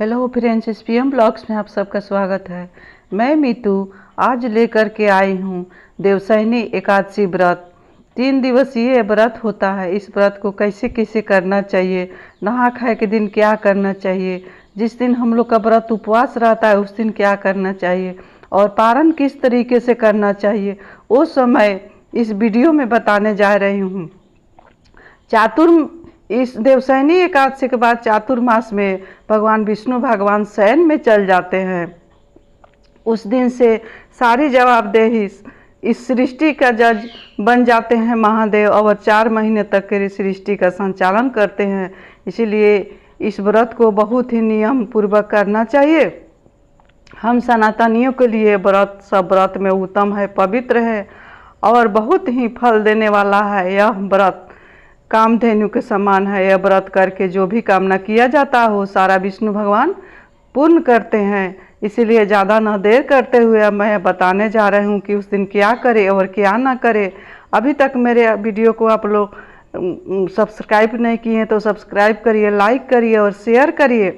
Hello friends, SPM blogs में आप सबका स्वागत है। मैं मीतू आज लेकर के आई हूँ देवशयनी एकादशी व्रत। 3 दिवसीय व्रत होता है। इस व्रत को कैसे कैसे करना चाहिए, नहा खाए के दिन क्या करना चाहिए, जिस दिन हम लोग का व्रत उपवास रहता है उस दिन क्या करना चाहिए और पारण किस तरीके से करना चाहिए, वो समय इस वीडियो में बताने जा रही हूँ। इस देवशयनी एकादशी के बाद चातुर्मास में भगवान विष्णु भगवान शयन में चल जाते हैं। उस दिन से सारी जवाबदेही इस सृष्टि का जज बन जाते हैं महादेव और 4 महीने तक के सृष्टि का संचालन करते हैं। इसीलिए इस व्रत को बहुत ही नियम पूर्वक करना चाहिए। हम सनातनियों के लिए व्रत सब व्रत में उत्तम है, पवित्र है और बहुत ही फल देने वाला है। यह व्रत कामधेनु के समान है। यह व्रत करके जो भी कामना किया जाता हो सारा विष्णु भगवान पूर्ण करते हैं। इसीलिए ज़्यादा न देर करते हुए मैं बताने जा रही हूँ कि उस दिन क्या करें और क्या ना करें। अभी तक मेरे वीडियो को आप लोग सब्सक्राइब नहीं किए हैं तो सब्सक्राइब करिए, लाइक करिए और शेयर करिए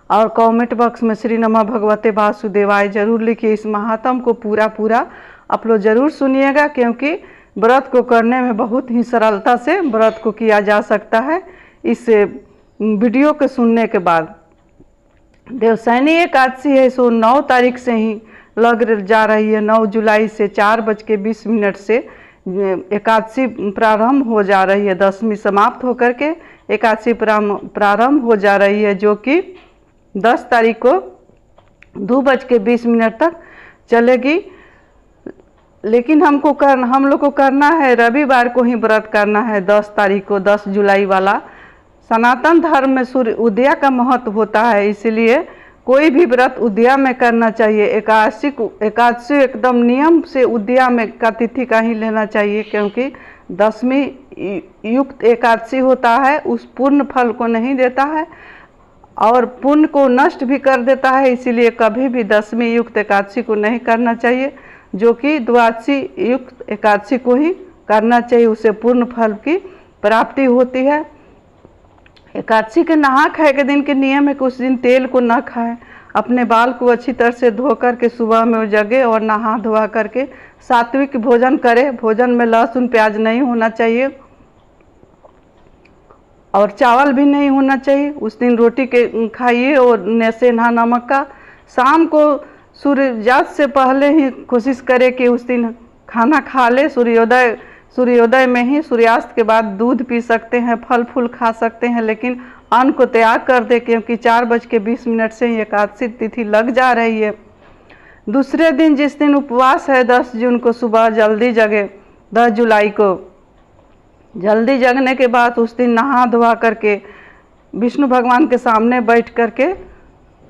और कमेंट बॉक्स में श्री नमः भगवते वासुदेवाय जरूर लिखिए। इस महात्म को पूरा आप लोग ज़रूर सुनिएगा, क्योंकि व्रत को करने में बहुत ही सरलता से व्रत को किया जा सकता है। इस वीडियो के सुनने के बाद देवशयनी एकादशी है सो 9 तारीख से ही लग जा रही है। 9 जुलाई से 4:20 से एकादशी प्रारंभ हो जा रही है। 10वीं समाप्त होकर के एकादशी प्रारंभ हो जा रही है, जो कि 10 तारीख को 2:20 तक चलेगी। लेकिन हम लोग को करना है रविवार को ही व्रत करना है, 10 तारीख को, 10 जुलाई वाला। सनातन धर्म में सूर्य उदय का महत्व होता है, इसलिए कोई भी व्रत उदय में करना चाहिए। एकादशी एकदम नियम से उदय में का तिथि का ही लेना चाहिए, क्योंकि 10वीं युक्त एकादशी होता है, उस पूर्ण फल को नहीं देता है और पुण्य को नष्ट भी कर देता है। इसीलिए कभी भी 10वीं युक्त एकादशी को नहीं करना चाहिए, जो कि द्वादशी युक्त एकादशी को ही करना चाहिए। उससे पूर्ण फल की प्राप्ति होती है। एकादशी के नहा खाए के दिन के नियम है कि उस दिन तेल को न खाएं। अपने बाल को अच्छी तरह से धो करके सुबह में जगे और नहा धोआ करके सात्विक भोजन करें। भोजन में लहसुन प्याज नहीं होना चाहिए और चावल भी नहीं होना चाहिए। उस दिन रोटी के खाइए और सेंधा नमक का। शाम को सूर्यास्त से पहले ही कोशिश करें कि उस दिन खाना खा ले। सूर्योदय में ही, सूर्यास्त के बाद दूध पी सकते हैं, फल फूल खा सकते हैं, लेकिन अन्न को त्याग कर दे, क्योंकि 4:20 से ही एकादशी तिथि लग जा रही है। दूसरे दिन जिस दिन उपवास है 10 जून को सुबह जल्दी जगे। 10 जुलाई को जल्दी जगने के बाद उस दिन नहा धोआ करके विष्णु भगवान के सामने बैठ करके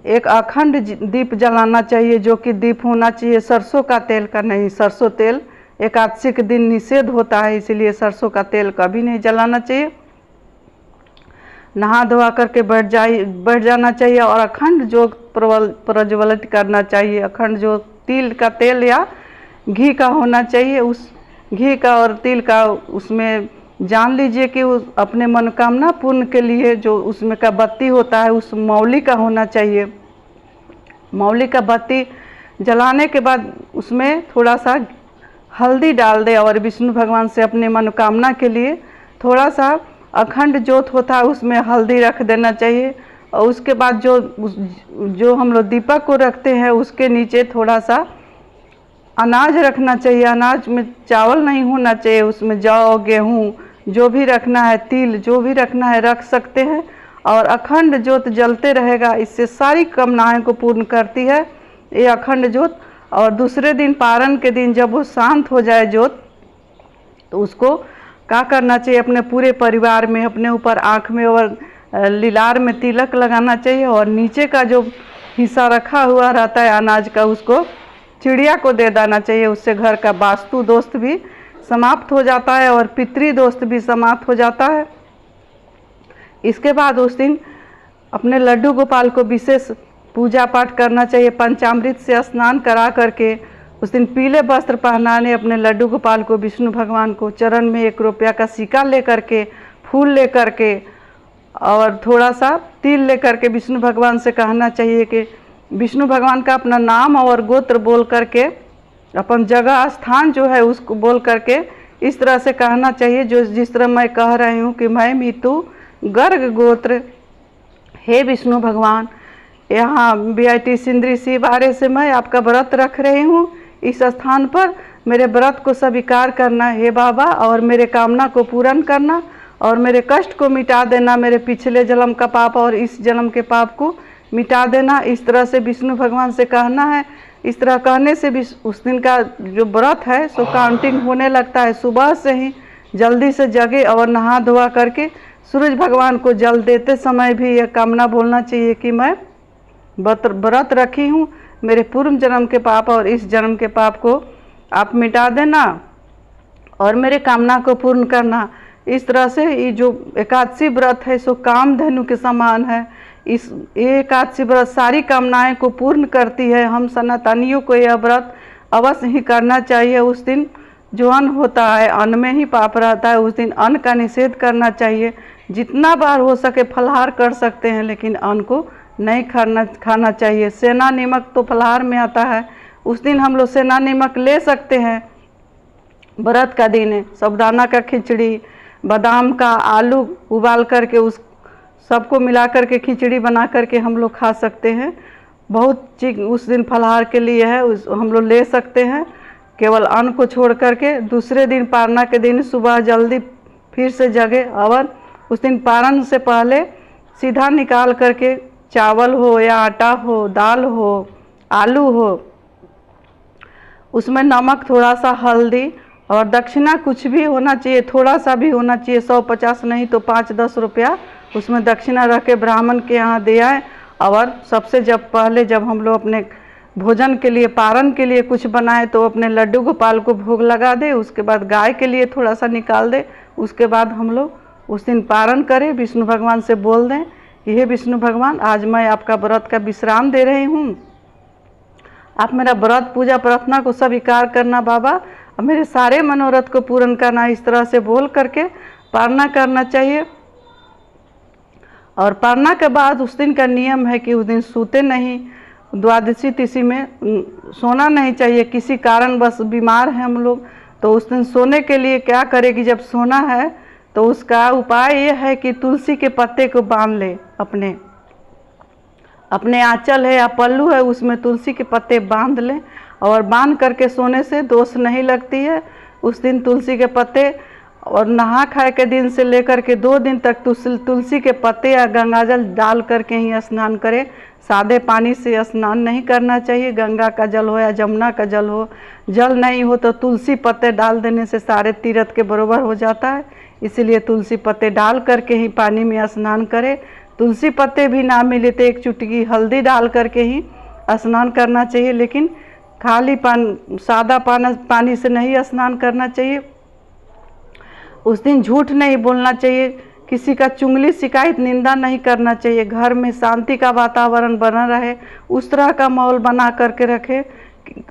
एक अखंड दीप जलाना चाहिए, जो कि दीप होना चाहिए सरसों का तेल का नहीं। सरसों तेल एकादशी के दिन निषेध होता है, इसीलिए सरसों का तेल कभी नहीं जलाना चाहिए। नहा धोआ करके बैठ जाना चाहिए और अखंड ज्योत प्रज्वलित करना चाहिए। अखंड ज्योत तिल का तेल या घी का होना चाहिए। उस घी का और तिल का उसमें जान लीजिए कि उस अपने मनोकामना पूर्ण के लिए जो उसमें का बत्ती होता है उस मौली का होना चाहिए। मौली का बत्ती जलाने के बाद उसमें थोड़ा सा हल्दी डाल दे और विष्णु भगवान से अपने मनोकामना के लिए थोड़ा सा अखंड ज्योत होता है उसमें हल्दी रख देना चाहिए। और उसके बाद जो हम लोग दीपक को रखते हैं उसके नीचे थोड़ा सा अनाज रखना चाहिए। अनाज में चावल नहीं होना चाहिए, उसमें जौ गेहूँ जो भी रखना है, तिल जो भी रखना है रख सकते हैं और अखंड ज्योत जलते रहेगा। इससे सारी कामनाएं को पूर्ण करती है ये अखंड ज्योत। और दूसरे दिन पारण के दिन जब वो शांत हो जाए ज्योत, तो उसको क्या करना चाहिए, अपने पूरे परिवार में अपने ऊपर आँख में और लीलार में तिलक लगाना चाहिए और नीचे का जो हिस्सा रखा हुआ रहता है अनाज का उसको चिड़िया को दे देना चाहिए। उससे घर का वास्तु दोष भी समाप्त हो जाता है और पितृ दोष भी समाप्त हो जाता है। इसके बाद उस दिन अपने लड्डू गोपाल को विशेष पूजा पाठ करना चाहिए। पंचामृत से स्नान करा करके उस दिन पीले वस्त्र पहनाने अपने लड्डू गोपाल को, विष्णु भगवान को चरण में 1 रुपया का सिक्का ले करके, फूल ले करके और थोड़ा सा तिल लेकर के विष्णु भगवान से कहना चाहिए कि विष्णु भगवान का अपना नाम और गोत्र बोल करके, अपन जगह स्थान जो है उसको बोल करके इस तरह से कहना चाहिए, जो जिस तरह मैं कह रही हूँ कि मैं मितु गर्ग गोत्र, हे विष्णु भगवान, यहाँ BIT सिंदरी सिवारे से मैं आपका व्रत रख रही हूँ। इस स्थान पर मेरे व्रत को स्वीकार करना हे बाबा, और मेरे कामना को पूर्ण करना और मेरे कष्ट को मिटा देना, मेरे पिछले जन्म का पाप और इस जन्म के पाप को मिटा देना। इस तरह से विष्णु भगवान से कहना है। इस तरह कहने से भी उस दिन का जो व्रत है सो काउंटिंग होने लगता है। सुबह से ही जल्दी से जगे और नहा धोआ करके सूरज भगवान को जल देते समय भी यह कामना बोलना चाहिए कि मैं व्रत रखी हूँ, मेरे पूर्व जन्म के पाप और इस जन्म के पाप को आप मिटा देना और मेरे कामना को पूर्ण करना। इस तरह से ये जो एकादशी व्रत है सो कामधेनु के समान है। इस एकादशी व्रत सारी कामनाएं को पूर्ण करती है। हम सनातनियों को यह व्रत अवश्य ही करना चाहिए। उस दिन जो अन्न होता है, अन्न में ही पाप रहता है, उस दिन अन्न का निषेध करना चाहिए। जितना बार हो सके फलाहार कर सकते हैं, लेकिन अन्न को नहीं खाना चाहिए। सेना नमक तो फलाहार में आता है, उस दिन हम लोग सेना नमक ले सकते हैं। व्रत का दिन है, साबूदाना का खिचड़ी, बादाम का, आलू उबाल करके उस सबको मिला करके खिचड़ी बना करके हम लोग खा सकते हैं। बहुत चीज उस दिन फलाहार के लिए है, हम लोग ले सकते हैं। केवल अन्न को छोड़ करके दूसरे दिन पारना के दिन सुबह जल्दी फिर से जगे और उस दिन पारण से पहले सीधा निकाल करके चावल हो या आटा हो, दाल हो, आलू हो, उसमें नमक, थोड़ा सा हल्दी और दक्षिणा कुछ भी होना चाहिए, थोड़ा सा भी होना चाहिए, 100-50 नहीं तो 5-10 रुपया उसमें दक्षिणा रख के ब्राह्मण के यहाँ दे आए। और सबसे पहले जब हम लोग अपने भोजन के लिए, पारण के लिए कुछ बनाए तो अपने लड्डू गोपाल को भोग लगा दे। उसके बाद गाय के लिए थोड़ा सा निकाल दे। उसके बाद हम लोग उस दिन पारण करें, विष्णु भगवान से बोल दें कि हे विष्णु भगवान, आज मैं आपका व्रत का विश्राम दे रही हूँ, आप मेरा व्रत पूजा प्रार्थना को स्वीकार करना बाबा, और मेरे सारे मनोरथ को पूर्ण करना। इस तरह से बोल करके पारना करना चाहिए। और पारना के बाद उस दिन का नियम है कि उस दिन सोते नहीं, द्वादशी तिथि में सोना नहीं चाहिए। किसी कारण बस बीमार हैं हम लोग तो उस दिन सोने के लिए क्या करें कि जब सोना है तो उसका उपाय ये है कि तुलसी के पत्ते को बांध ले, अपने आंचल है या पल्लू है उसमें तुलसी के पत्ते बांध लें और बांध करके सोने से दोष नहीं लगती है। उस दिन तुलसी के पत्ते, और नहा खाए के दिन से लेकर के 2 दिन तक तुलसी के पत्ते या गंगाजल डाल करके ही स्नान करें। सादे पानी से स्नान नहीं करना चाहिए। गंगा का जल हो या जमुना का जल हो, जल नहीं हो तो तुलसी पत्ते डाल देने से सारे तीर्थ के बराबर हो जाता है। इसीलिए तुलसी पत्ते डाल करके ही पानी में स्नान करें। तुलसी पत्ते भी ना मिले तो 1 चुटकी हल्दी डाल करके ही स्नान करना चाहिए, लेकिन खाली सादा पानी से नहीं स्नान करना चाहिए। उस दिन झूठ नहीं बोलना चाहिए, किसी का चुगली शिकायत निंदा नहीं करना चाहिए। घर में शांति का वातावरण बना रहे, उस तरह का माहौल बना करके रखे।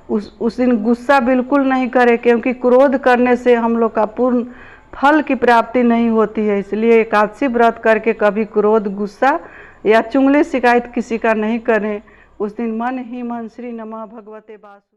उस दिन गुस्सा बिल्कुल नहीं करे, क्योंकि क्रोध करने से हम लोग का पूर्ण फल की प्राप्ति नहीं होती है। इसलिए एकादशी व्रत करके कभी क्रोध, गुस्सा या चुगली शिकायत किसी का नहीं करें। उस दिन मन ही मन श्री नमः भगवते वासुदेवाय।